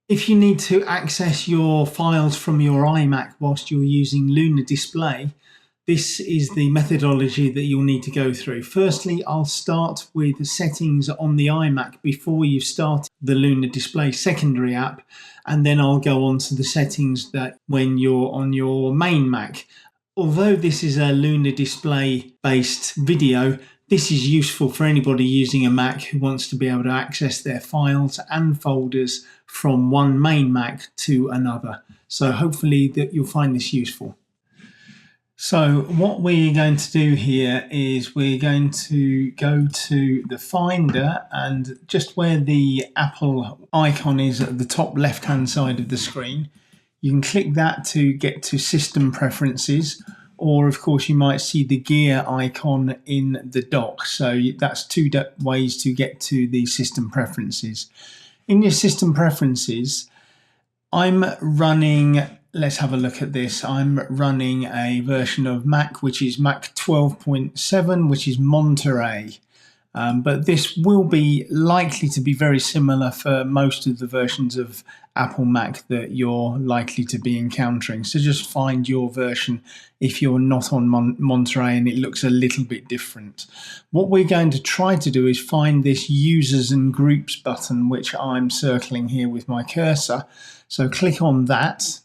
If you need to access your files from your iMac whilst you're using Lunar Display, this is the methodology that you'll need to go through. Firstly, I'll start with the settings on the iMac before you start the Lunar Display secondary app, and then I'll go on to the settings that when you're on your main Mac. Although this is a Lunar Display based video, this is useful for anybody using a Mac who wants to be able to access their files and folders from one main Mac to another. So hopefully that you'll find this useful. So what we're going to do here is we're going to go to the Finder, and just where the Apple icon is at the top left hand side of the screen, you can click that to get to System Preferences, or of course you might see the gear icon in the dock. So that's two ways to get to the System Preferences. In your System Preferences, I'm running, let's have a look at this. I'm running a version of Mac which is Mac 12.7, which is Monterey. But this will be likely to be very similar for most of the versions of Apple Mac that you're likely to be encountering. So just find your version if you're not on Monterey and it looks a little bit different. What we're going to try to do is find this Users and Groups button, which I'm circling here with my cursor. So click on that.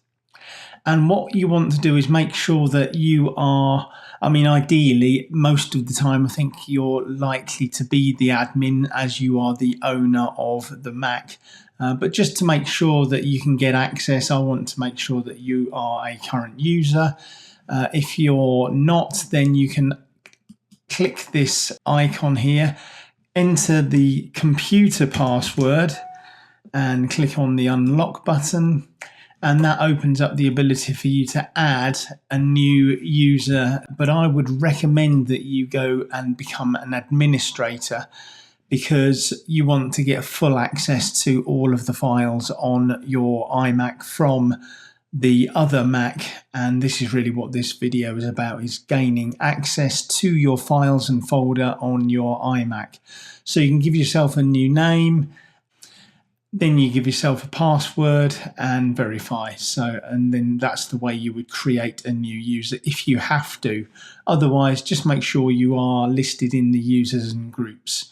And what you want to do is make sure that you are, ideally, most of the time, I think you're likely to be the admin as you are the owner of the Mac. But just to make sure that you can get access, I want to make sure that you are a current user. If you're not, then you can click this icon here, enter the computer password, and click on the unlock button. And that opens up the ability for you to add a new user. But I would recommend that you go and become an administrator, because you want to get full access to all of the files on your iMac from the other Mac. And this is really what this video is about, is gaining access to your files and folder on your iMac. So you can give yourself a new name, then you give yourself a password and verify. And then that's the way you would create a new user if you have to. Otherwise, just make sure you are listed in the users and groups.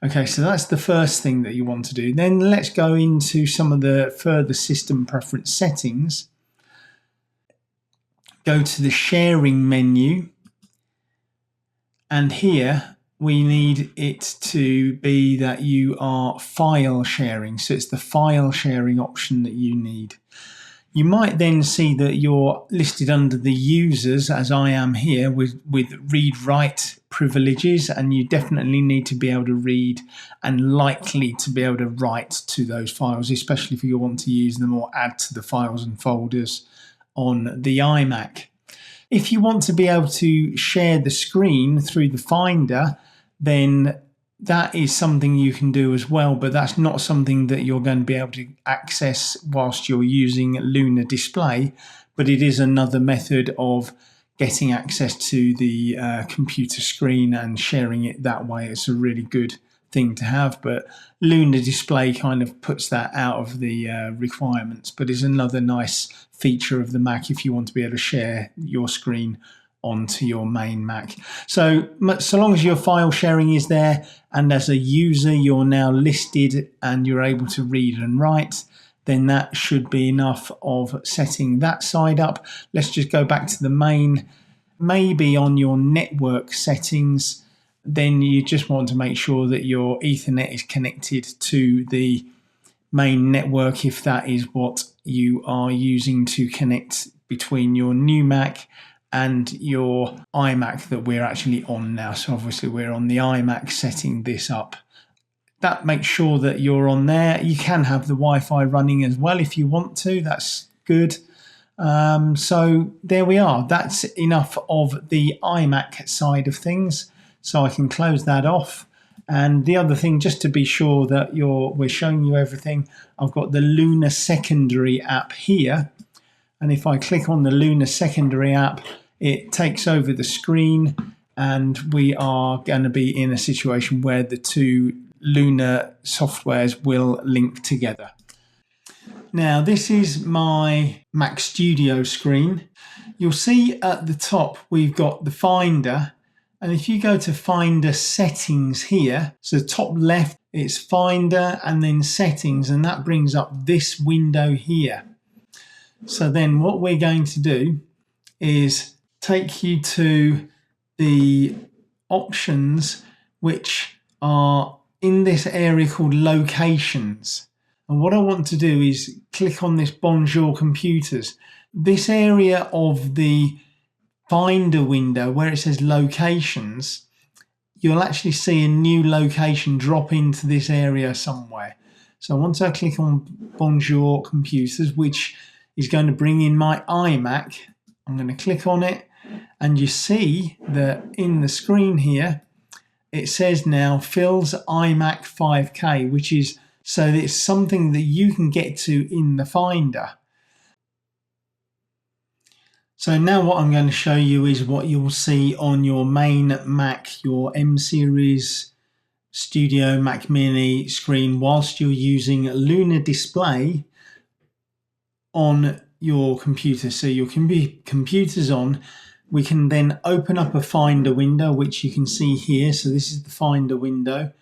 Okay, so that's the first thing that you want to do. Then let's go into some of the further system preference settings. Go to the sharing menu, and here we need it to be that you are file sharing. So it's the file sharing option that you need. You might then see that you're listed under the users, as I am here, with read-write privileges, and you definitely need to be able to read and likely to be able to write to those files, especially if you want to use them or add to the files and folders on the iMac. If you want to be able to share the screen through the Finder, then that is something you can do as well, but that's not something that you're going to be able to access whilst you're using Lunar Display. But it is another method of getting access to the computer screen and sharing it that way. It's a really good thing to have, but Lunar Display kind of puts that out of the requirements, but is another nice feature of the Mac if you want to be able to share your screen onto your main Mac. So long as your file sharing is there, and as a user you're now listed and you're able to read and write, then that should be enough of setting that side up. Let's just go back to the main. Maybe on your network settings, then you just want to make sure that your Ethernet is connected to the main network, if that is what you are using to connect between your new Mac and your iMac that we're actually on now. So obviously we're on the iMac setting this up. That makes sure that you're on there. You can have the Wi-Fi running as well if you want to. That's good. So there we are. That's enough of the iMac side of things. So I can close that off. And the other thing, just to be sure that we're showing you everything, I've got the Lunar Secondary app here. And if I click on the Lunar Secondary app, it takes over the screen, and we are going to be in a situation where the two Lunar softwares will link together. Now this is my Mac Studio screen. You'll see at the top we've got the Finder, and if you go to Finder Settings here, so top left it's Finder and then Settings, and that brings up this window here. So then what we're going to do is take you to the options which are in this area called Locations. And what I want to do is click on this Bonjour Computers. This area of the Finder window where it says Locations, you'll actually see a new location drop into this area somewhere. So once I click on Bonjour Computers, which is going to bring in my iMac, I'm going to click on it, and you see that in the screen here it says now Phil's iMac 5K, which is so that it's something that you can get to in the Finder. So now what I'm going to show you is what you'll see on your main Mac, your M Series Studio Mac Mini screen whilst you're using Lunar Display on your computer. So your computer's on. We can then open up a Finder window, which you can see here. So this is the Finder window.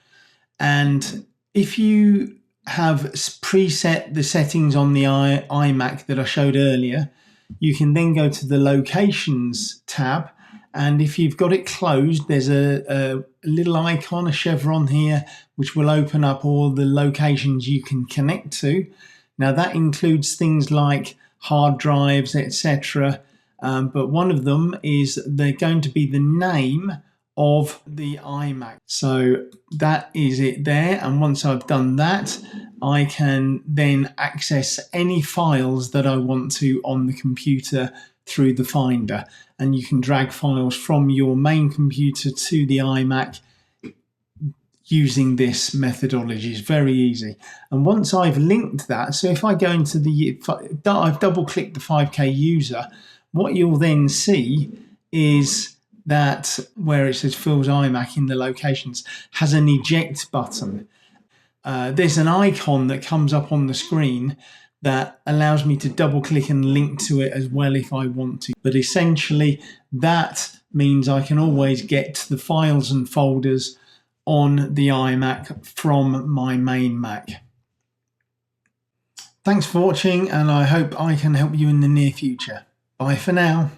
And if you have preset the settings on the iMac that I showed earlier, you can then go to the Locations tab. And if you've got it closed, there's a little icon, a chevron here, which will open up all the locations you can connect to. Now that includes things like hard drives, etc. But one of them is they're going to be the name of the iMac. So that is it there. And once I've done that, I can then access any files that I want to on the computer through the Finder. And you can drag files from your main computer to the iMac using this methodology. It's very easy. And once I've linked that, so if I go into I've double clicked the 5K user, what you'll then see is that where it says Phil's iMac in the Locations has an eject button. There's an icon that comes up on the screen that allows me to double click and link to it as well if I want to. But essentially that means I can always get to the files and folders on the iMac from my main Mac. Thanks for watching, and I hope I can help you in the near future. Bye for now.